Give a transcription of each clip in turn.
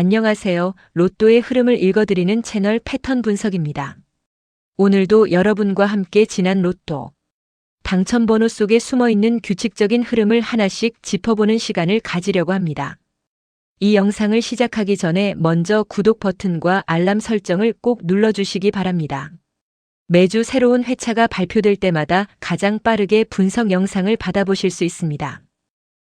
안녕하세요. 로또의 흐름을 읽어드리는 채널 패턴 분석입니다. 오늘도 여러분과 함께 지난 로또 당첨번호 속에 숨어있는 규칙적인 흐름을 하나씩 짚어보는 시간을 가지려고 합니다. 이 영상을 시작하기 전에 먼저 구독 버튼과 알람 설정을 꼭 눌러주시기 바랍니다. 매주 새로운 회차가 발표될 때마다 가장 빠르게 분석 영상을 받아보실 수 있습니다.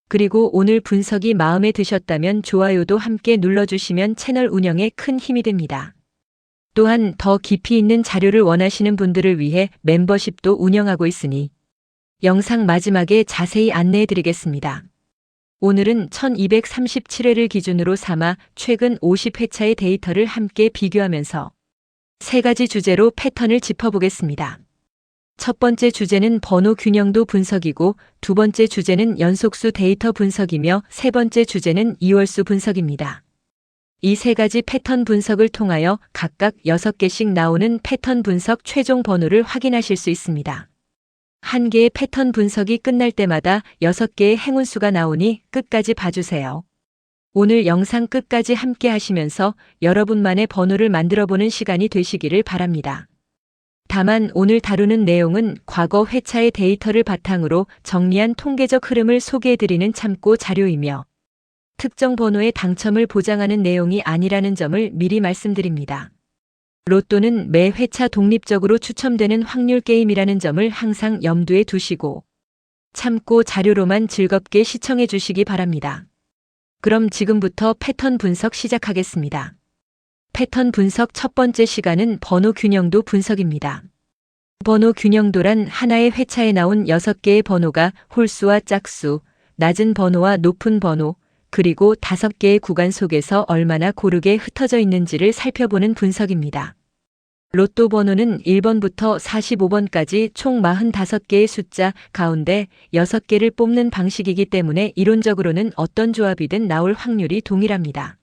그리고 오늘 분석이 마음에 드셨다면 좋아요도 함께 눌러주시면 채널 운영에 큰 힘이 됩니다. 또한 더 깊이 있는 자료를 원하시는 분들을 위해 멤버십도 운영하고 있으니 영상 마지막에 자세히 안내해 드리겠습니다. 오늘은 1237회를 기준으로 삼아 최근 50회차의 데이터를 함께 비교하면서 세 가지 주제로 패턴을 짚어보겠습니다. 첫 번째 주제는 번호 균형도 분석이고, 두 번째 주제는 연속수 데이터 분석이며, 세 번째 주제는 이월수 분석입니다. 이 세 가지 패턴 분석을 통하여 각각 6개씩 나오는 패턴 분석 최종 번호를 확인하실 수 있습니다. 한 개의 패턴 분석이 끝날 때마다 6개의 행운수가 나오니 끝까지 봐주세요. 오늘 영상 끝까지 함께 하시면서 여러분만의 번호를 만들어보는 시간이 되시기를 바랍니다. 다만 오늘 다루는 내용은 과거 회차의 데이터를 바탕으로 정리한 통계적 흐름을 소개해드리는 참고 자료이며 특정 번호의 당첨을 보장하는 내용이 아니라는 점을 미리 말씀드립니다. 로또는 매 회차 독립적으로 추첨되는 확률 게임이라는 점을 항상 염두에 두시고 참고 자료로만 즐겁게 시청해 주시기 바랍니다. 그럼 지금부터 패턴 분석 시작하겠습니다. 패턴 분석 첫 번째 시간은 번호 균형도 분석입니다. 번호 균형도란 하나의 회차에 나온 6개의 번호가 홀수와 짝수, 낮은 번호와 높은 번호, 그리고 5개의 구간 속에서 얼마나 고르게 흩어져 있는지를 살펴보는 분석입니다. 로또 번호는 1번부터 45번까지 총 45개의 숫자 가운데 6개를 뽑는 방식이기 때문에 이론적으로는 어떤 조합이든 나올 확률이 동일합니다.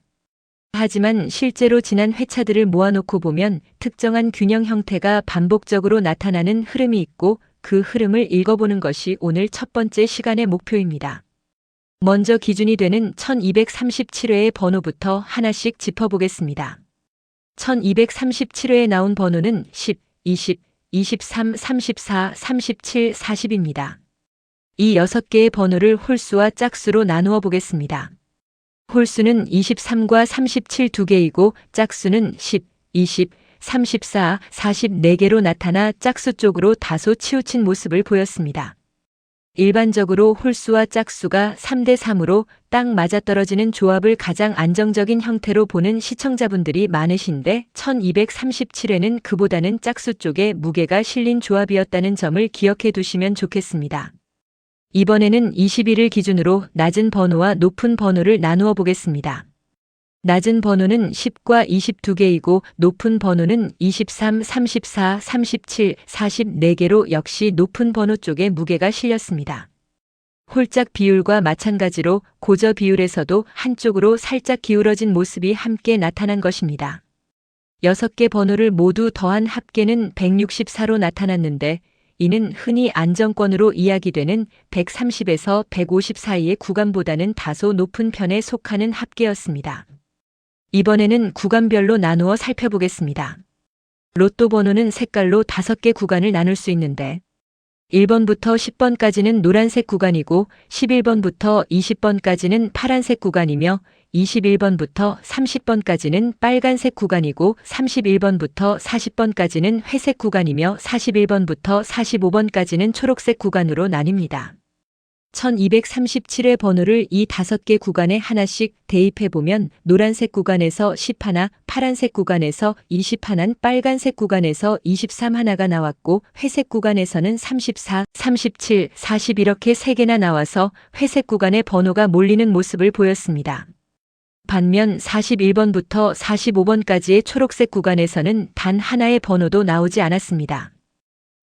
하지만 실제로 지난 회차들을 모아놓고 보면 특정한 균형 형태가 반복적으로 나타나는 흐름이 있고 그 흐름을 읽어보는 것이 오늘 첫 번째 시간의 목표입니다. 먼저 기준이 되는 1237회의 번호부터 하나씩 짚어보겠습니다. 1237회에 나온 번호는 10, 20, 23, 34, 37, 40입니다. 이 6개의 번호를 홀수와 짝수로 나누어 보겠습니다. 홀수는 23과 37 2개이고 짝수는 10, 20, 34, 44개로 나타나 짝수 쪽으로 다소 치우친 모습을 보였습니다. 일반적으로 홀수와 짝수가 3대 3으로 딱 맞아떨어지는 조합을 가장 안정적인 형태로 보는 시청자분들이 많으신데 1237회는 그보다는 짝수 쪽에 무게가 실린 조합이었다는 점을 기억해 두시면 좋겠습니다. 이번에는 21을 기준으로 낮은 번호와 높은 번호를 나누어 보겠습니다. 낮은 번호는 10과 22개이고 높은 번호는 23, 34, 37, 44개로 역시 높은 번호 쪽에 무게가 실렸습니다. 홀짝 비율과 마찬가지로 고저 비율에서도 한쪽으로 살짝 기울어진 모습이 함께 나타난 것입니다. 6개 번호를 모두 더한 합계는 164로 나타났는데 이는 흔히 안정권으로 이야기되는 130에서 150 사이의 구간보다는 다소 높은 편에 속하는 합계였습니다. 이번에는 구간별로 나누어 살펴보겠습니다. 로또 번호는 색깔로 5개 구간을 나눌 수 있는데 1번부터 10번까지는 노란색 구간이고 11번부터 20번까지는 파란색 구간이며 21번부터 30번까지는 빨간색 구간이고 31번부터 40번까지는 회색 구간이며 41번부터 45번까지는 초록색 구간으로 나뉩니다. 1237회 번호를 이 5개 구간에 하나씩 대입해보면 노란색 구간에서 10하나, 파란색 구간에서 20하나, 빨간색 구간에서 23하나가 나왔고 회색 구간에서는 34, 37, 40 이렇게 3개나 나와서 회색 구간의 번호가 몰리는 모습을 보였습니다. 반면 41번부터 45번까지의 초록색 구간에서는 단 하나의 번호도 나오지 않았습니다.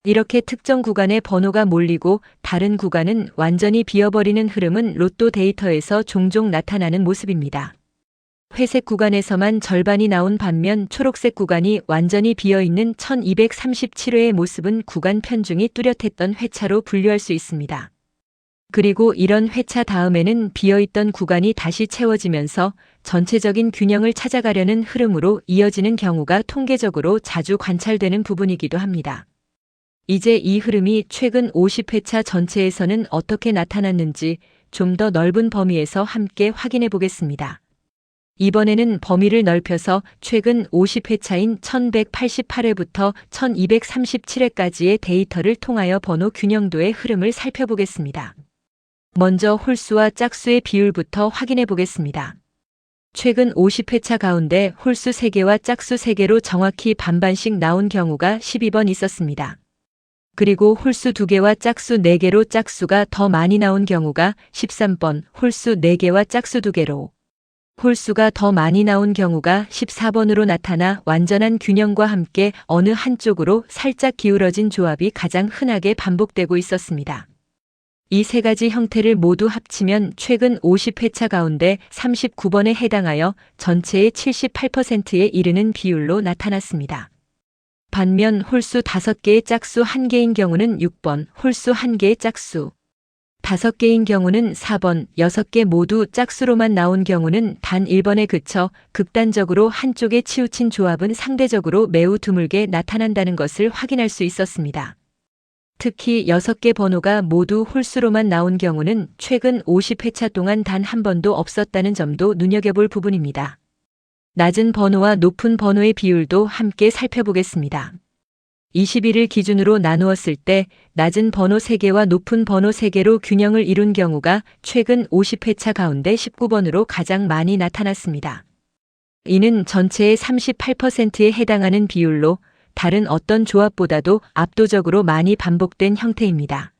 이렇게 특정 구간의 번호가 몰리고 다른 구간은 완전히 비어버리는 흐름은 로또 데이터에서 종종 나타나는 모습입니다. 회색 구간에서만 절반이 나온 반면 초록색 구간이 완전히 비어있는 1237회의 모습은 구간 편중이 뚜렷했던 회차로 분류할 수 있습니다. 그리고 이런 회차 다음에는 비어있던 구간이 다시 채워지면서 전체적인 균형을 찾아가려는 흐름으로 이어지는 경우가 통계적으로 자주 관찰되는 부분이기도 합니다. 이제 이 흐름이 최근 50회차 전체에서는 어떻게 나타났는지 좀 더 넓은 범위에서 함께 확인해 보겠습니다. 이번에는 범위를 넓혀서 최근 50회차인 1188회부터 1237회까지의 데이터를 통하여 번호 균형도의 흐름을 살펴보겠습니다. 먼저 홀수와 짝수의 비율부터 확인해 보겠습니다. 최근 50회차 가운데 홀수 3개와 짝수 3개로 정확히 반반씩 나온 경우가 12번 있었습니다. 그리고 홀수 2개와 짝수 4개로 짝수가 더 많이 나온 경우가 13번, 홀수 4개와 짝수 2개로 홀수가 더 많이 나온 경우가 14번으로 나타나 완전한 균형과 함께 어느 한쪽으로 살짝 기울어진 조합이 가장 흔하게 반복되고 있었습니다. 이 세 가지 형태를 모두 합치면 최근 50회차 가운데 39번에 해당하여 전체의 78%에 이르는 비율로 나타났습니다. 반면 홀수 5개의 짝수 1개인 경우는 6번, 홀수 1개의 짝수 5개인 경우는 4번, 6개 모두 짝수로만 나온 경우는 단 1번에 그쳐 극단적으로 한쪽에 치우친 조합은 상대적으로 매우 드물게 나타난다는 것을 확인할 수 있었습니다. 특히 6개 번호가 모두 홀수로만 나온 경우는 최근 50회차 동안 단 한 번도 없었다는 점도 눈여겨볼 부분입니다. 낮은 번호와 높은 번호의 비율도 함께 살펴보겠습니다. 20일을 기준으로 나누었을 때 낮은 번호 3개와 높은 번호 3개로 균형을 이룬 경우가 최근 50회차 가운데 19번으로 가장 많이 나타났습니다. 이는 전체의 38%에 해당하는 비율로 다른 어떤 조합보다도 압도적으로 많이 반복된 형태입니다.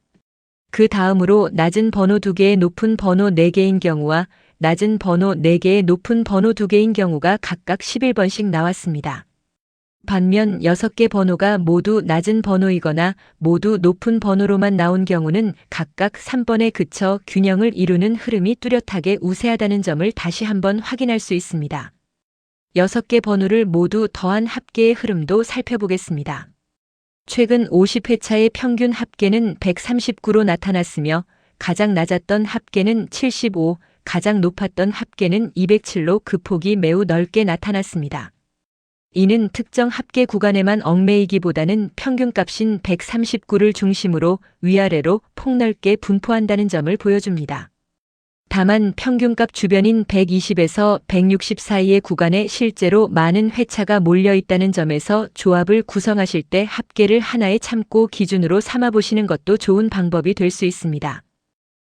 그 다음으로 낮은 번호 2개의 높은 번호 4개인 경우와 낮은 번호 4개의 높은 번호 2개인 경우가 각각 11번씩 나왔습니다. 반면 6개 번호가 모두 낮은 번호이거나 모두 높은 번호로만 나온 경우는 각각 3번에 그쳐 균형을 이루는 흐름이 뚜렷하게 우세하다는 점을 다시 한번 확인할 수 있습니다. 6개 번호를 모두 더한 합계의 흐름도 살펴보겠습니다. 최근 50회차의 평균 합계는 139로 나타났으며 가장 낮았던 합계는 75, 가장 높았던 합계는 207로 그 폭이 매우 넓게 나타났습니다. 이는 특정 합계 구간에만 얽매이기보다는 평균값인 139를 중심으로 위아래로 폭넓게 분포한다는 점을 보여줍니다. 다만 평균값 주변인 120에서 160 사이의 구간에 실제로 많은 회차가 몰려 있다는 점에서 조합을 구성하실 때 합계를 하나의 참고 기준으로 삼아 보시는 것도 좋은 방법이 될 수 있습니다.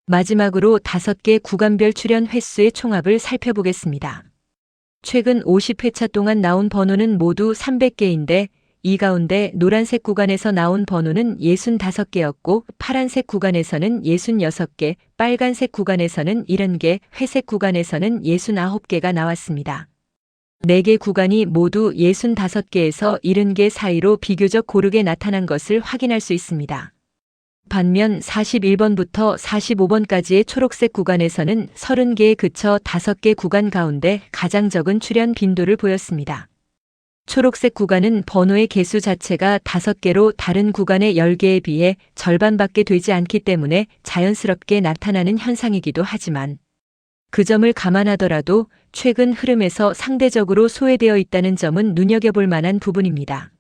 마지막으로 5개 구간별 출현 횟수의 총합을 살펴보겠습니다. 최근 50회차 동안 나온 번호는 모두 300개인데 이 가운데 노란색 구간에서 나온 번호는 65개였고 파란색 구간에서는 66개, 빨간색 구간에서는 70개, 회색 구간에서는 69개가 나왔습니다. 4개 구간이 모두 65개에서 70개 사이로 비교적 고르게 나타난 것을 확인할 수 있습니다. 반면 41번부터 45번까지의 초록색 구간에서는 30개에 그쳐 5개 구간 가운데 가장 적은 출현 빈도를 보였습니다. 초록색 구간은 번호의 개수 자체가 5개로 다른 구간의 10개에 비해 절반밖에 되지 않기 때문에 자연스럽게 나타나는 현상이기도 하지만 그 점을 감안하더라도 최근 흐름에서 상대적으로 소외되어 있다는 점은 눈여겨볼 만한 부분입니다.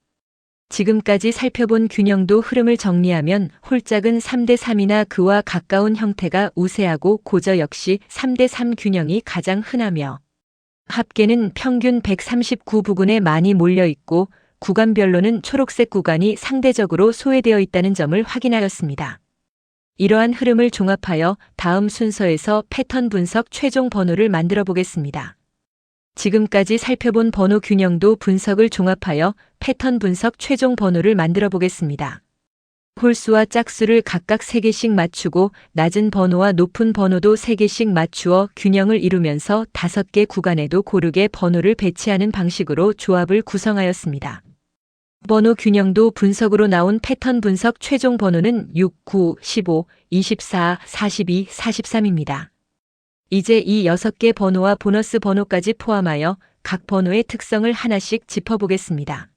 지금까지 살펴본 균형도 흐름을 정리하면 홀짝은 3대3이나 그와 가까운 형태가 우세하고 고저 역시 3대3 균형이 가장 흔하며 합계는 평균 139 부근에 많이 몰려 있고 구간별로는 초록색 구간이 상대적으로 소외되어 있다는 점을 확인하였습니다. 이러한 흐름을 종합하여 다음 순서에서 패턴 분석 최종 번호를 만들어 보겠습니다. 지금까지 살펴본 번호 균형도 분석을 종합하여 패턴 분석 최종 번호를 만들어 보겠습니다. 홀수와 짝수를 각각 3개씩 맞추고 낮은 번호와 높은 번호도 3개씩 맞추어 균형을 이루면서 5개 구간에도 고르게 번호를 배치하는 방식으로 조합을 구성하였습니다. 번호 균형도 분석으로 나온 패턴 분석 최종 번호는 6, 9, 15, 24, 42, 43입니다. 이제 이 6개 번호와 보너스 번호까지 포함하여 각 번호의 특성을 하나씩 짚어보겠습니다.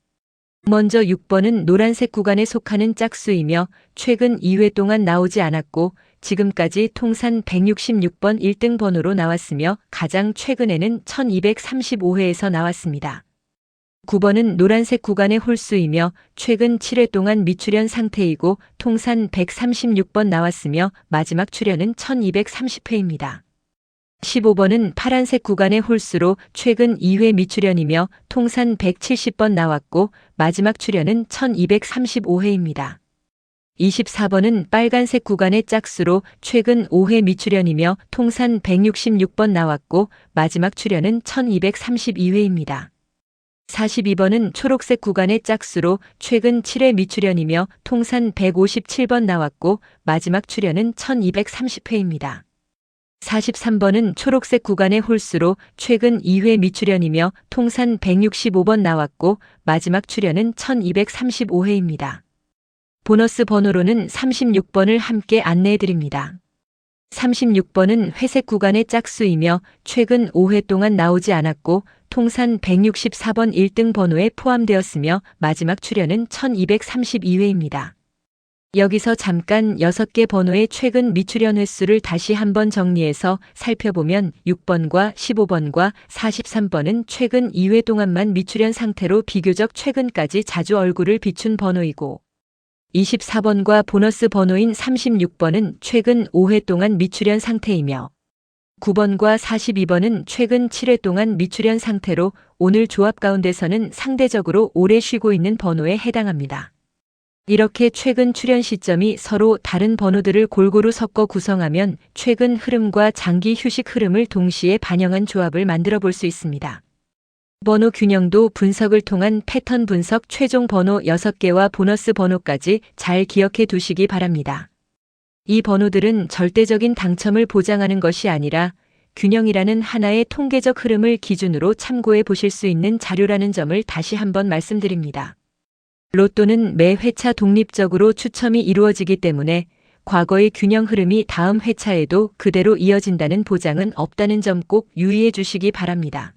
먼저 6번은 노란색 구간에 속하는 짝수이며 최근 2회 동안 나오지 않았고 지금까지 통산 166번 1등 번호로 나왔으며 가장 최근에는 1235회에서 나왔습니다. 9번은 노란색 구간의 홀수이며 최근 7회 동안 미출연 상태이고 통산 136번 나왔으며 마지막 출연은 1230회입니다. 15번은 파란색 구간의 홀수로 최근 2회 미출연이며 통산 170번 나왔고 마지막 출연은 1235회입니다. 24번은 빨간색 구간의 짝수로 최근 5회 미출연이며 통산 166번 나왔고 마지막 출연은 1232회입니다. 42번은 초록색 구간의 짝수로 최근 7회 미출연이며 통산 157번 나왔고 마지막 출연은 1230회입니다. 43번은 초록색 구간의 홀수로 최근 2회 미출연이며 통산 165번 나왔고 마지막 출연은 1235회입니다. 보너스 번호로는 36번을 함께 안내해드립니다. 36번은 회색 구간의 짝수이며 최근 5회 동안 나오지 않았고 통산 164번 1등 번호에 포함되었으며 마지막 출연은 1232회입니다. 여기서 잠깐 6개 번호의 최근 미출연 횟수를 다시 한번 정리해서 살펴보면 6번과 15번과 43번은 최근 2회 동안만 미출연 상태로 비교적 최근까지 자주 얼굴을 비춘 번호이고 24번과 보너스 번호인 36번은 최근 5회 동안 미출연 상태이며 9번과 42번은 최근 7회 동안 미출연 상태로 오늘 조합 가운데서는 상대적으로 오래 쉬고 있는 번호에 해당합니다. 이렇게 최근 출연 시점이 서로 다른 번호들을 골고루 섞어 구성하면 최근 흐름과 장기 휴식 흐름을 동시에 반영한 조합을 만들어 볼 수 있습니다. 번호 균형도 분석을 통한 패턴 분석 최종 번호 6개와 보너스 번호까지 잘 기억해 두시기 바랍니다. 이 번호들은 절대적인 당첨을 보장하는 것이 아니라 균형이라는 하나의 통계적 흐름을 기준으로 참고해 보실 수 있는 자료라는 점을 다시 한번 말씀드립니다. 로또는 매 회차 독립적으로 추첨이 이루어지기 때문에 과거의 균형 흐름이 다음 회차에도 그대로 이어진다는 보장은 없다는 점 꼭 유의해 주시기 바랍니다.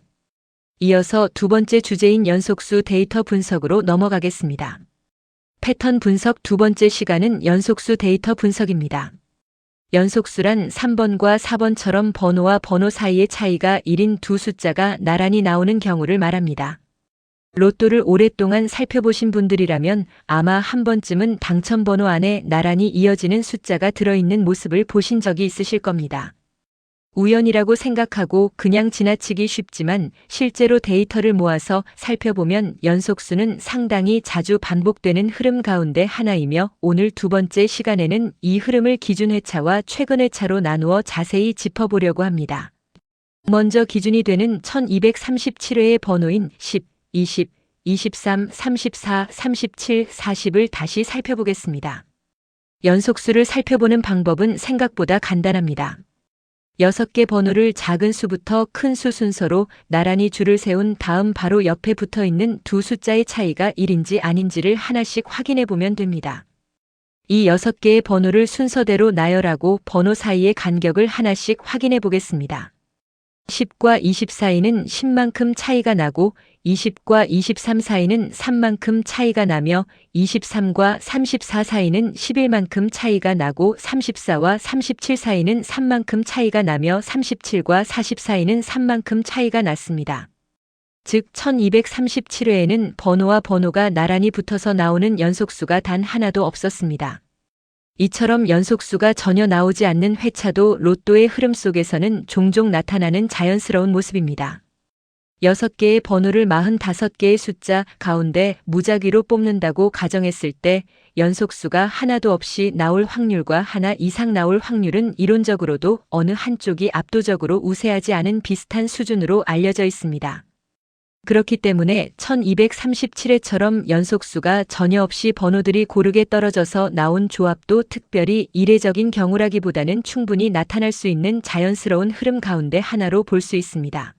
이어서 두 번째 주제인 연속수 데이터 분석으로 넘어가겠습니다. 패턴 분석 두 번째 시간은 연속수 데이터 분석입니다. 연속수란 3번과 4번처럼 번호와 번호 사이의 차이가 1인 두 숫자가 나란히 나오는 경우를 말합니다. 로또를 오랫동안 살펴보신 분들이라면 아마 한 번쯤은 당첨번호 안에 나란히 이어지는 숫자가 들어있는 모습을 보신 적이 있으실 겁니다. 우연이라고 생각하고 그냥 지나치기 쉽지만 실제로 데이터를 모아서 살펴보면 연속수는 상당히 자주 반복되는 흐름 가운데 하나이며 오늘 두 번째 시간에는 이 흐름을 기준 회차와 최근 회차로 나누어 자세히 짚어보려고 합니다. 먼저 기준이 되는 1237회의 번호인 10, 20, 23, 34, 37, 40을 다시 살펴보겠습니다. 연속수를 살펴보는 방법은 생각보다 간단합니다. 6개 번호를 작은 수부터 큰 수 순서로 나란히 줄을 세운 다음 바로 옆에 붙어 있는 두 숫자의 차이가 1인지 아닌지를 하나씩 확인해 보면 됩니다. 이 6개의 번호를 순서대로 나열하고 번호 사이의 간격을 하나씩 확인해 보겠습니다. 10과 20 사이는 10만큼 차이가 나고 20과 23 사이는 3만큼 차이가 나며 23과 34 사이는 11만큼 차이가 나고 34와 37 사이는 3만큼 차이가 나며 37과 40 사이는 3만큼 차이가 났습니다. 즉 1237회에는 번호와 번호가 나란히 붙어서 나오는 연속수가 단 하나도 없었습니다. 이처럼 연속수가 전혀 나오지 않는 회차도 로또의 흐름 속에서는 종종 나타나는 자연스러운 모습입니다. 6개의 번호를 45개의 숫자 가운데 무작위로 뽑는다고 가정했을 때 연속수가 하나도 없이 나올 확률과 하나 이상 나올 확률은 이론적으로도 어느 한쪽이 압도적으로 우세하지 않은 비슷한 수준으로 알려져 있습니다. 그렇기 때문에 1237회처럼 연속수가 전혀 없이 번호들이 고르게 떨어져서 나온 조합도 특별히 이례적인 경우라기보다는 충분히 나타날 수 있는 자연스러운 흐름 가운데 하나로 볼 수 있습니다.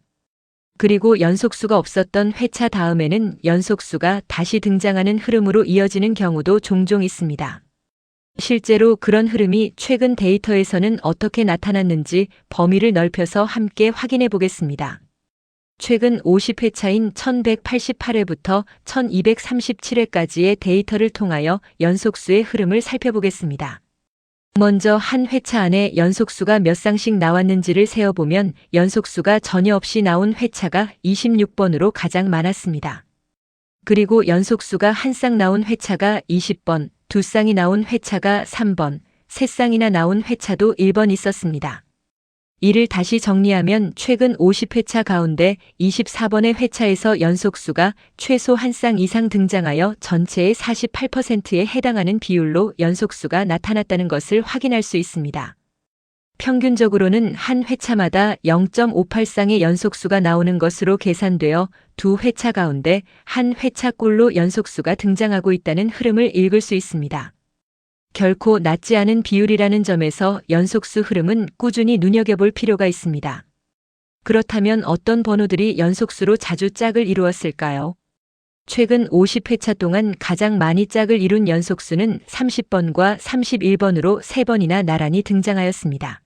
그리고 연속수가 없었던 회차 다음에는 연속수가 다시 등장하는 흐름으로 이어지는 경우도 종종 있습니다. 실제로 그런 흐름이 최근 데이터에서는 어떻게 나타났는지 범위를 넓혀서 함께 확인해 보겠습니다. 최근 50회차인 1188회부터 1237회까지의 데이터를 통하여 연속수의 흐름을 살펴보겠습니다. 먼저 한 회차 안에 연속수가 몇 쌍씩 나왔는지를 세어보면 연속수가 전혀 없이 나온 회차가 26번으로 가장 많았습니다. 그리고 연속수가 한 쌍 나온 회차가 20번, 두 쌍이 나온 회차가 3번, 세 쌍이나 나온 회차도 1번 있었습니다. 이를 다시 정리하면 최근 50회차 가운데 24번의 회차에서 연속수가 최소 한 쌍 이상 등장하여 전체의 48%에 해당하는 비율로 연속수가 나타났다는 것을 확인할 수 있습니다. 평균적으로는 한 회차마다 0.58쌍의 연속수가 나오는 것으로 계산되어 두 회차 가운데 한 회차꼴로 연속수가 등장하고 있다는 흐름을 읽을 수 있습니다. 결코 낮지 않은 비율이라는 점에서 연속수 흐름은 꾸준히 눈여겨볼 필요가 있습니다. 그렇다면 어떤 번호들이 연속수로 자주 짝을 이루었을까요? 최근 50회차 동안 가장 많이 짝을 이룬 연속수는 30번과 31번으로 3번이나 나란히 등장하였습니다.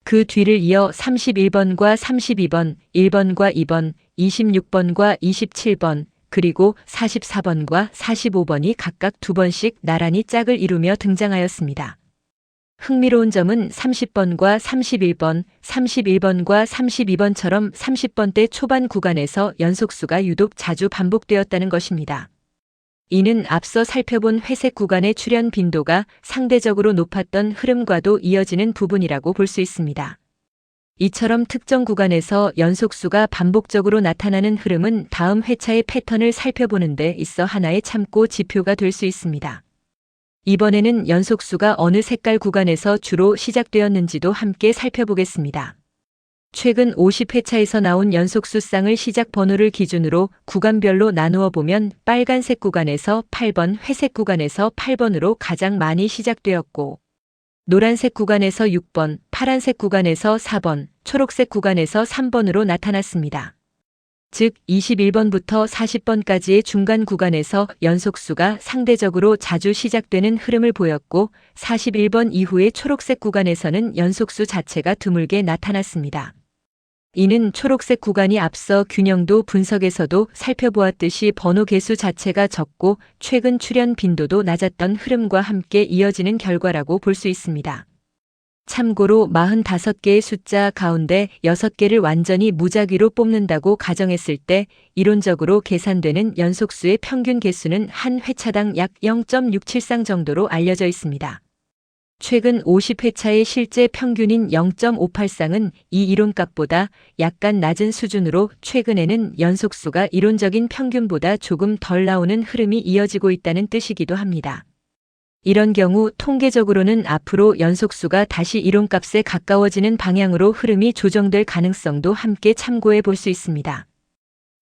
그 뒤를 이어 31번과 32번, 1번과 2번, 26번과 27번, 그리고 44번과 45번이 각각 2번씩 나란히 짝을 이루며 등장하였습니다. 흥미로운 점은 30번과 31번, 31번과 32번처럼 30번대 초반 구간에서 연속수가 유독 자주 반복되었다는 것입니다. 이는 앞서 살펴본 회색 구간의 출현 빈도가 상대적으로 높았던 흐름과도 이어지는 부분이라고 볼 수 있습니다. 이처럼 특정 구간에서 연속수가 반복적으로 나타나는 흐름은 다음 회차의 패턴을 살펴보는 데 있어 하나의 참고 지표가 될 수 있습니다. 이번에는 연속수가 어느 색깔 구간에서 주로 시작되었는지도 함께 살펴보겠습니다. 최근 50회차에서 나온 연속수 쌍을 시작 번호를 기준으로 구간별로 나누어 보면 빨간색 구간에서 8번, 회색 구간에서 8번으로 가장 많이 시작되었고, 노란색 구간에서 6번, 파란색 구간에서 4번, 초록색 구간에서 3번으로 나타났습니다. 즉 21번부터 40번까지의 중간 구간에서 연속수가 상대적으로 자주 시작되는 흐름을 보였고 41번 이후의 초록색 구간에서는 연속수 자체가 드물게 나타났습니다. 이는 초록색 구간이 앞서 균형도 분석에서도 살펴보았듯이 번호 개수 자체가 적고 최근 출현 빈도도 낮았던 흐름과 함께 이어지는 결과라고 볼 수 있습니다. 참고로 45개의 숫자 가운데 6개를 완전히 무작위로 뽑는다고 가정했을 때 이론적으로 계산되는 연속수의 평균 개수는 한 회차당 약 0.67쌍 정도로 알려져 있습니다. 최근 50회차의 실제 평균인 0.58쌍은 이 이론값보다 약간 낮은 수준으로 최근에는 연속수가 이론적인 평균보다 조금 덜 나오는 흐름이 이어지고 있다는 뜻이기도 합니다. 이런 경우 통계적으로는 앞으로 연속수가 다시 이론값에 가까워지는 방향으로 흐름이 조정될 가능성도 함께 참고해 볼 수 있습니다.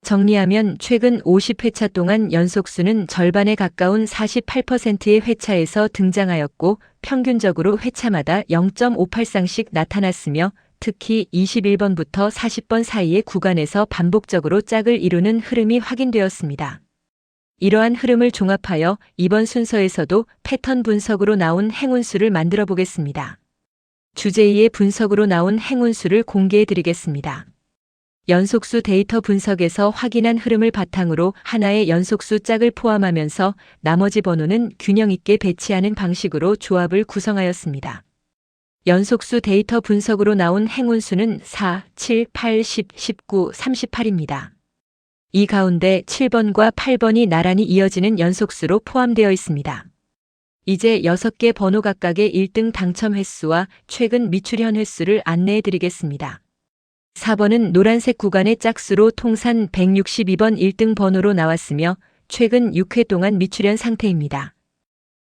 정리하면 최근 50회차 동안 연속수는 절반에 가까운 48%의 회차에서 등장하였고 평균적으로 회차마다 0.58쌍씩 나타났으며 특히 21번부터 40번 사이의 구간에서 반복적으로 짝을 이루는 흐름이 확인되었습니다. 이러한 흐름을 종합하여 이번 순서에서도 패턴 분석으로 나온 행운수를 만들어 보겠습니다. 주제 2의 분석으로 나온 행운수를 공개해 드리겠습니다. 연속수 데이터 분석에서 확인한 흐름을 바탕으로 하나의 연속수 짝을 포함하면서 나머지 번호는 균형 있게 배치하는 방식으로 조합을 구성하였습니다. 연속수 데이터 분석으로 나온 행운수는 4, 7, 8, 10, 19, 38입니다. 이 가운데 7번과 8번이 나란히 이어지는 연속수로 포함되어 있습니다. 이제 6개 번호 각각의 1등 당첨 횟수와 최근 미출현 횟수를 안내해 드리겠습니다. 4번은 노란색 구간의 짝수로 통산 162번 1등 번호로 나왔으며 최근 6회 동안 미출현 상태입니다.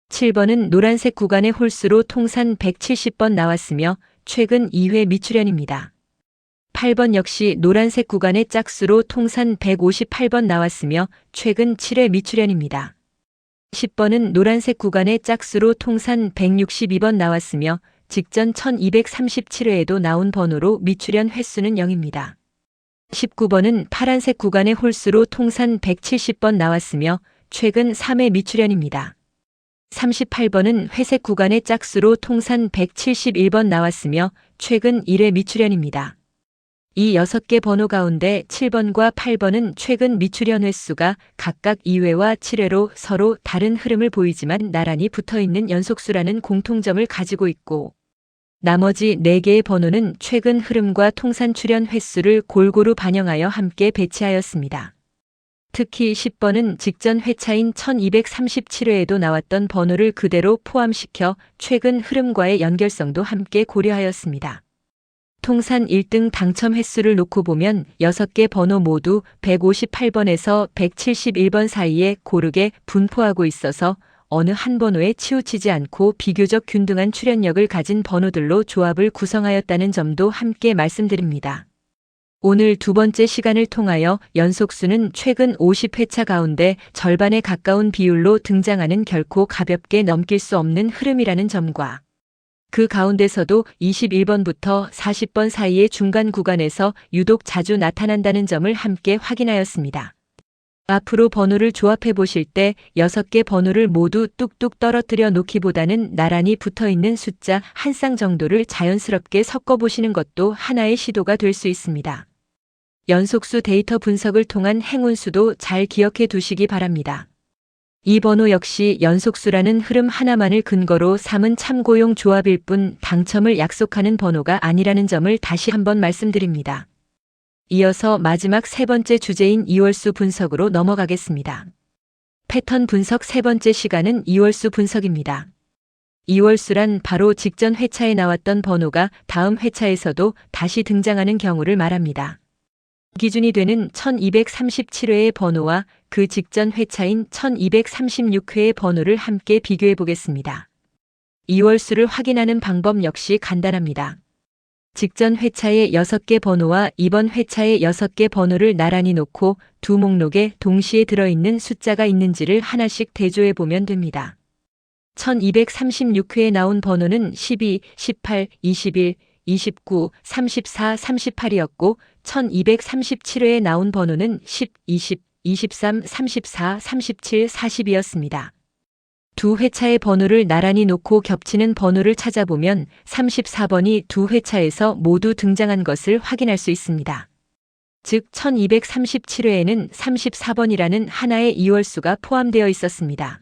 7번은 노란색 구간의 홀수로 통산 170번 나왔으며 최근 2회 미출현입니다. 8번 역시 노란색 구간의 짝수로 통산 158번 나왔으며 최근 7회 미출현입니다. 10번은 노란색 구간의 짝수로 통산 162번 나왔으며 직전 1237회에도 나온 번호로 미출현 횟수는 0입니다. 19번은 파란색 구간의 홀수로 통산 170번 나왔으며 최근 3회 미출현입니다. 38번은 회색 구간의 짝수로 통산 171번 나왔으며 최근 1회 미출현입니다. 이 6개 번호 가운데 7번과 8번은 최근 미출현 횟수가 각각 2회와 7회로 서로 다른 흐름을 보이지만 나란히 붙어있는 연속수라는 공통점을 가지고 있고, 나머지 4개의 번호는 최근 흐름과 통산 출현 횟수를 골고루 반영하여 함께 배치하였습니다. 특히 10번은 직전 회차인 1237회에도 나왔던 번호를 그대로 포함시켜 최근 흐름과의 연결성도 함께 고려하였습니다. 통산 1등 당첨 횟수를 놓고 보면 6개 번호 모두 158번에서 171번 사이에 고르게 분포하고 있어서 어느 한 번호에 치우치지 않고 비교적 균등한 출현력을 가진 번호들로 조합을 구성하였다는 점도 함께 말씀드립니다. 오늘 두 번째 시간을 통하여 연속수는 최근 50회차 가운데 절반에 가까운 비율로 등장하는 결코 가볍게 넘길 수 없는 흐름이라는 점과 그 가운데서도 21번부터 40번 사이의 중간 구간에서 유독 자주 나타난다는 점을 함께 확인하였습니다. 앞으로 번호를 조합해 보실 때 6개 번호를 모두 뚝뚝 떨어뜨려 놓기보다는 나란히 붙어있는 숫자 한 쌍 정도를 자연스럽게 섞어 보시는 것도 하나의 시도가 될 수 있습니다. 연속수 데이터 분석을 통한 행운수도 잘 기억해 두시기 바랍니다. 이 번호 역시 연속수라는 흐름 하나만을 근거로 삼은 참고용 조합일 뿐 당첨을 약속하는 번호가 아니라는 점을 다시 한번 말씀드립니다. 이어서 마지막 세 번째 주제인 이월수 분석으로 넘어가겠습니다. 패턴 분석 세 번째 시간은 이월수 분석입니다. 이월수란 바로 직전 회차에 나왔던 번호가 다음 회차에서도 다시 등장하는 경우를 말합니다. 기준이 되는 1237회의 번호와 그 직전 회차인 1236회의 번호를 함께 비교해 보겠습니다. 이월수를 확인하는 방법 역시 간단합니다. 직전 회차의 6개 번호와 이번 회차의 6개 번호를 나란히 놓고 두 목록에 동시에 들어있는 숫자가 있는지를 하나씩 대조해 보면 됩니다. 1236회에 나온 번호는 12, 18, 21, 29, 34, 38이었고 1237회에 나온 번호는 10, 20, 23, 34, 37, 40이었습니다. 두 회차의 번호를 나란히 놓고 겹치는 번호를 찾아보면 34번이 두 회차에서 모두 등장한 것을 확인할 수 있습니다. 즉 1237회에는 34번이라는 하나의 이월수가 포함되어 있었습니다.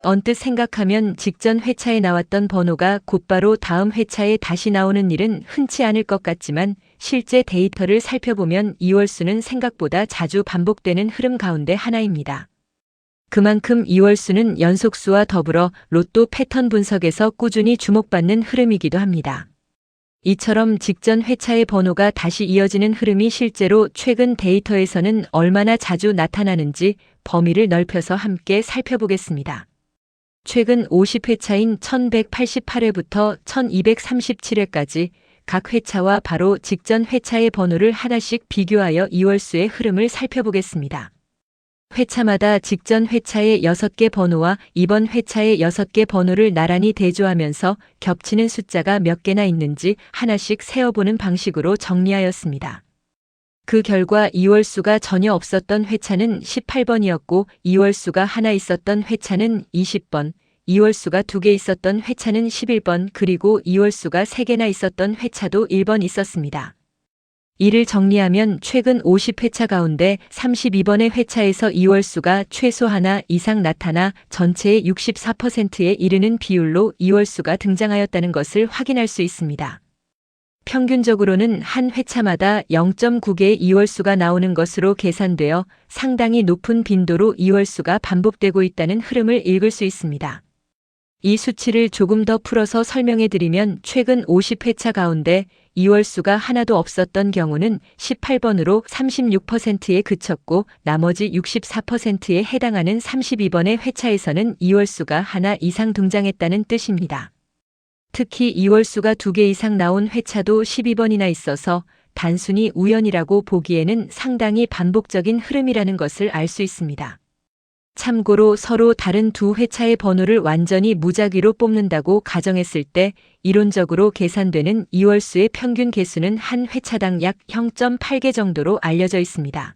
언뜻 생각하면 직전 회차에 나왔던 번호가 곧바로 다음 회차에 다시 나오는 일은 흔치 않을 것 같지만 실제 데이터를 살펴보면 이월수는 생각보다 자주 반복되는 흐름 가운데 하나입니다. 그만큼 이월수는 연속수와 더불어 로또 패턴 분석에서 꾸준히 주목받는 흐름이기도 합니다. 이처럼 직전 회차의 번호가 다시 이어지는 흐름이 실제로 최근 데이터에서는 얼마나 자주 나타나는지 범위를 넓혀서 함께 살펴보겠습니다. 최근 50회차인 1188회부터 1237회까지 각 회차와 바로 직전 회차의 번호를 하나씩 비교하여 이월수의 흐름을 살펴보겠습니다. 회차마다 직전 회차의 6개 번호와 이번 회차의 6개 번호를 나란히 대조하면서 겹치는 숫자가 몇 개나 있는지 하나씩 세어보는 방식으로 정리하였습니다. 그 결과 이월수가 전혀 없었던 회차는 18번이었고 이월수가 하나 있었던 회차는 20번, 이월수가 2개 있었던 회차는 11번 그리고 이월수가 3개나 있었던 회차도 1번 있었습니다. 이를 정리하면 최근 50회차 가운데 32번의 회차에서 이월수가 최소 하나 이상 나타나 전체의 64%에 이르는 비율로 이월수가 등장하였다는 것을 확인할 수 있습니다. 평균적으로는 한 회차마다 0.9개의 이월수가 나오는 것으로 계산되어 상당히 높은 빈도로 이월수가 반복되고 있다는 흐름을 읽을 수 있습니다. 이 수치를 조금 더 풀어서 설명해 드리면 최근 50회차 가운데 이월수가 하나도 없었던 경우는 18번으로 36%에 그쳤고 나머지 64%에 해당하는 32번의 회차에서는 이월수가 하나 이상 등장했다는 뜻입니다. 특히 이월수가 2개 이상 나온 회차도 12번이나 있어서 단순히 우연이라고 보기에는 상당히 반복적인 흐름이라는 것을 알 수 있습니다. 참고로 서로 다른 두 회차의 번호를 완전히 무작위로 뽑는다고 가정했을 때 이론적으로 계산되는 이월수의 평균 개수는 한 회차당 약 0.8개 정도로 알려져 있습니다.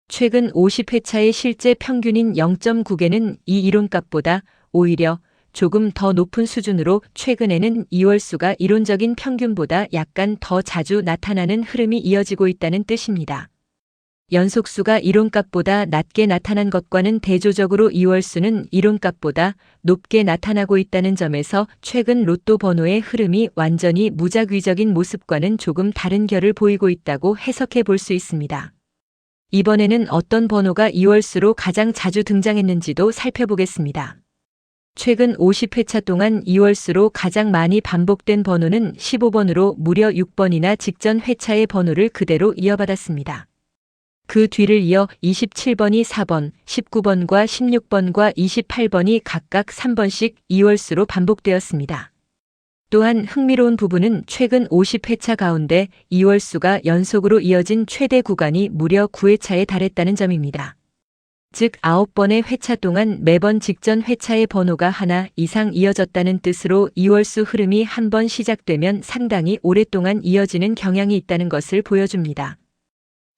최근 50회차의 실제 평균인 0.9개는 이 이론값보다 오히려 조금 더 높은 수준으로 최근에는 이월수가 이론적인 평균보다 약간 더 자주 나타나는 흐름이 이어지고 있다는 뜻입니다. 연속수가 이론값보다 낮게 나타난 것과는 대조적으로 이월수는 이론값보다 높게 나타나고 있다는 점에서 최근 로또 번호의 흐름이 완전히 무작위적인 모습과는 조금 다른 결을 보이고 있다고 해석해 볼 수 있습니다. 이번에는 어떤 번호가 이월수로 가장 자주 등장했는지도 살펴보겠습니다. 최근 50회차 동안 이월수로 가장 많이 반복된 번호는 15번으로 무려 6번이나 직전 회차의 번호를 그대로 이어받았습니다. 그 뒤를 이어 27번이 4번, 19번과 16번과 28번이 각각 3번씩 이월수로 반복되었습니다. 또한 흥미로운 부분은 최근 50회차 가운데 이월수가 연속으로 이어진 최대 구간이 무려 9회차에 달했다는 점입니다. 즉 9번의 회차 동안 매번 직전 회차의 번호가 하나 이상 이어졌다는 뜻으로 이월수 흐름이 한 번 시작되면 상당히 오랫동안 이어지는 경향이 있다는 것을 보여줍니다.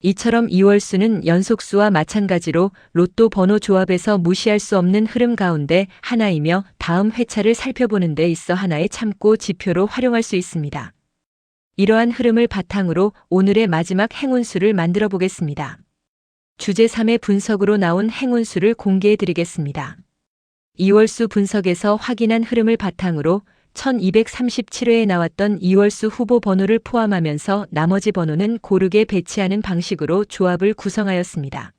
이처럼 이월수는 연속수와 마찬가지로 로또 번호 조합에서 무시할 수 없는 흐름 가운데 하나이며 다음 회차를 살펴보는 데 있어 하나의 참고 지표로 활용할 수 있습니다. 이러한 흐름을 바탕으로 오늘의 마지막 행운수를 만들어 보겠습니다. 주제 3의 분석으로 나온 행운수를 공개해 드리겠습니다. 이월수 분석에서 확인한 흐름을 바탕으로 1237회에 나왔던 이월수 후보 번호를 포함하면서 나머지 번호는 고르게 배치하는 방식으로 조합을 구성하였습니다.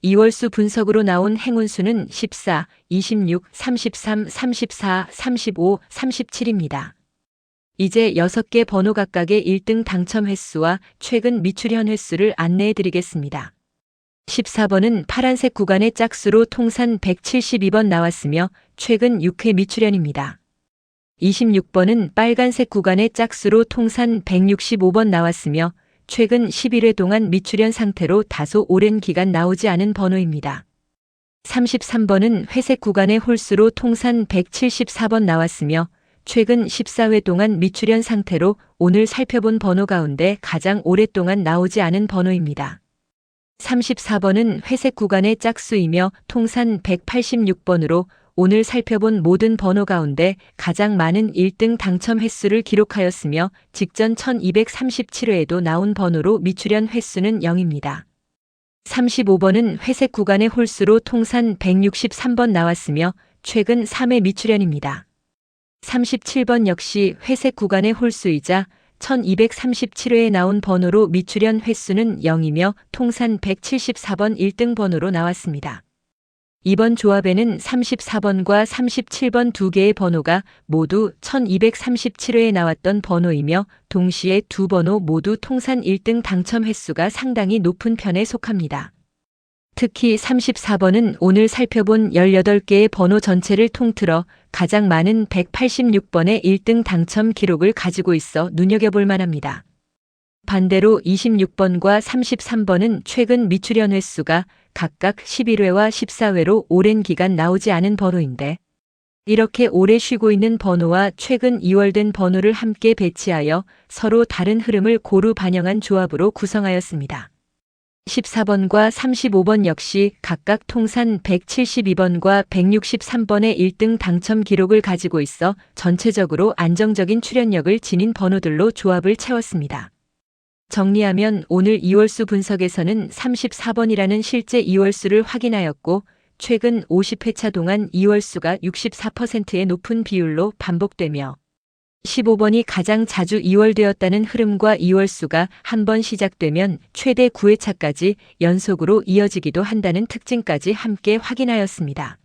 이월수 분석으로 나온 행운수는 14, 26, 33, 34, 35, 37입니다. 이제 6개 번호 각각의 1등 당첨 횟수와 최근 미출현 횟수를 안내해 드리겠습니다. 14번은 파란색 구간의 짝수로 통산 172번 나왔으며 최근 6회 미출현입니다. 26번은 빨간색 구간의 짝수로 통산 165번 나왔으며 최근 11회 동안 미출현 상태로 다소 오랜 기간 나오지 않은 번호입니다. 33번은 회색 구간의 홀수로 통산 174번 나왔으며 최근 14회 동안 미출현 상태로 오늘 살펴본 번호 가운데 가장 오랫동안 나오지 않은 번호입니다. 34번은 회색 구간의 짝수이며 통산 186번으로 오늘 살펴본 모든 번호 가운데 가장 많은 1등 당첨 횟수를 기록하였으며 직전 1237회에도 나온 번호로 미출현 횟수는 0입니다. 35번은 회색 구간의 홀수로 통산 163번 나왔으며 최근 3회 미출현입니다. 37번 역시 회색 구간의 홀수이자 1237회에 나온 번호로 미출현 횟수는 0이며 통산 174번 1등 번호로 나왔습니다. 이번 조합에는 34번과 37번 두 개의 번호가 모두 1237회에 나왔던 번호이며 동시에 두 번호 모두 통산 1등 당첨 횟수가 상당히 높은 편에 속합니다. 특히 34번은 오늘 살펴본 18개의 번호 전체를 통틀어 가장 많은 186번의 1등 당첨 기록을 가지고 있어 눈여겨볼 만합니다. 반대로 26번과 33번은 최근 미출현 횟수가 각각 11회와 14회로 오랜 기간 나오지 않은 번호인데 이렇게 오래 쉬고 있는 번호와 최근 이월된 번호를 함께 배치하여 서로 다른 흐름을 고루 반영한 조합으로 구성하였습니다. 14번과 35번 역시 각각 통산 172번과 163번의 1등 당첨 기록을 가지고 있어 전체적으로 안정적인 출현력을 지닌 번호들로 조합을 채웠습니다. 정리하면 오늘 이월수 분석에서는 34번이라는 실제 이월수를 확인하였고 최근 50회차 동안 이월수가 64%의 높은 비율로 반복되며 15번이 가장 자주 이월되었다는 흐름과 이월수가 한 번 시작되면 최대 9회차까지 연속으로 이어지기도 한다는 특징까지 함께 확인하였습니다.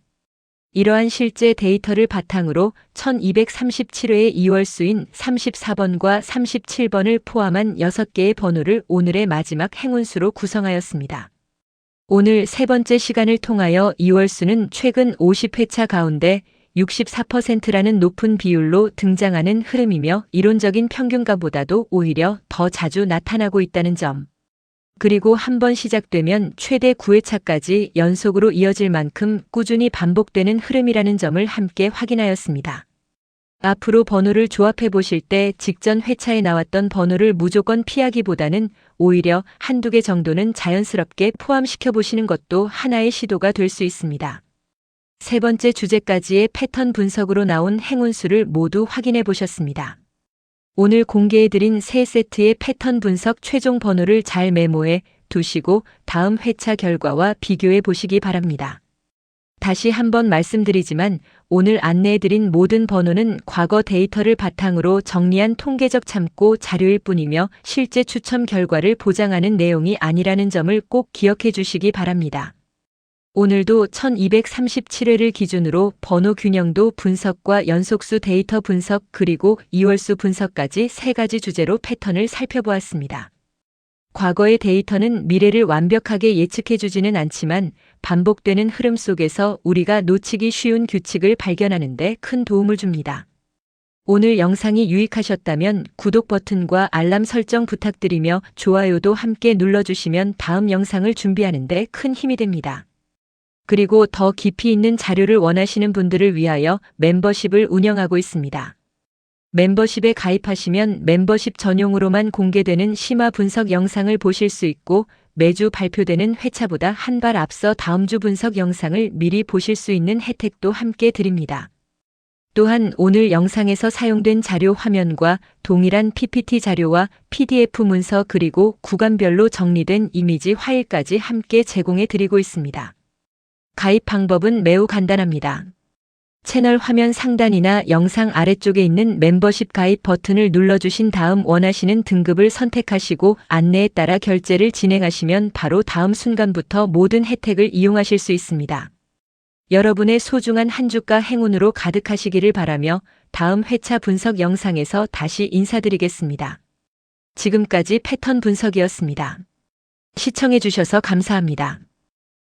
이러한 실제 데이터를 바탕으로 1237회의 이월수인 34번과 37번을 포함한 6개의 번호를 오늘의 마지막 행운수로 구성하였습니다. 오늘 세 번째 시간을 통하여 이월수는 최근 50회차 가운데 64%라는 높은 비율로 등장하는 흐름이며 이론적인 평균가보다도 오히려 더 자주 나타나고 있다는 점. 그리고 한 번 시작되면 최대 9회차까지 연속으로 이어질 만큼 꾸준히 반복되는 흐름이라는 점을 함께 확인하였습니다. 앞으로 번호를 조합해 보실 때 직전 회차에 나왔던 번호를 무조건 피하기보다는 오히려 한두 개 정도는 자연스럽게 포함시켜 보시는 것도 하나의 시도가 될 수 있습니다. 세 번째 주제까지의 패턴 분석으로 나온 행운수를 모두 확인해 보셨습니다. 오늘 공개해드린 세 세트의 패턴 분석 최종 번호를 잘 메모해 두시고 다음 회차 결과와 비교해 보시기 바랍니다. 다시 한번 말씀드리지만 오늘 안내해드린 모든 번호는 과거 데이터를 바탕으로 정리한 통계적 참고 자료일 뿐이며 실제 추첨 결과를 보장하는 내용이 아니라는 점을 꼭 기억해 주시기 바랍니다. 오늘도 1237회를 기준으로 번호 균형도 분석과 연속수 데이터 분석 그리고 이월수 분석까지 세 가지 주제로 패턴을 살펴보았습니다. 과거의 데이터는 미래를 완벽하게 예측해주지는 않지만 반복되는 흐름 속에서 우리가 놓치기 쉬운 규칙을 발견하는 데 큰 도움을 줍니다. 오늘 영상이 유익하셨다면 구독 버튼과 알람 설정 부탁드리며 좋아요도 함께 눌러주시면 다음 영상을 준비하는 데 큰 힘이 됩니다. 그리고 더 깊이 있는 자료를 원하시는 분들을 위하여 멤버십을 운영하고 있습니다. 멤버십에 가입하시면 멤버십 전용으로만 공개되는 심화 분석 영상을 보실 수 있고 매주 발표되는 회차보다 한 발 앞서 다음 주 분석 영상을 미리 보실 수 있는 혜택도 함께 드립니다. 또한 오늘 영상에서 사용된 자료 화면과 동일한 PPT 자료와 PDF 문서 그리고 구간별로 정리된 이미지 파일까지 함께 제공해 드리고 있습니다. 가입 방법은 매우 간단합니다. 채널 화면 상단이나 영상 아래쪽에 있는 멤버십 가입 버튼을 눌러주신 다음 원하시는 등급을 선택하시고 안내에 따라 결제를 진행하시면 바로 다음 순간부터 모든 혜택을 이용하실 수 있습니다. 여러분의 소중한 한 주가 행운으로 가득하시기를 바라며 다음 회차 분석 영상에서 다시 인사드리겠습니다. 지금까지 패턴 분석이었습니다. 시청해 주셔서 감사합니다.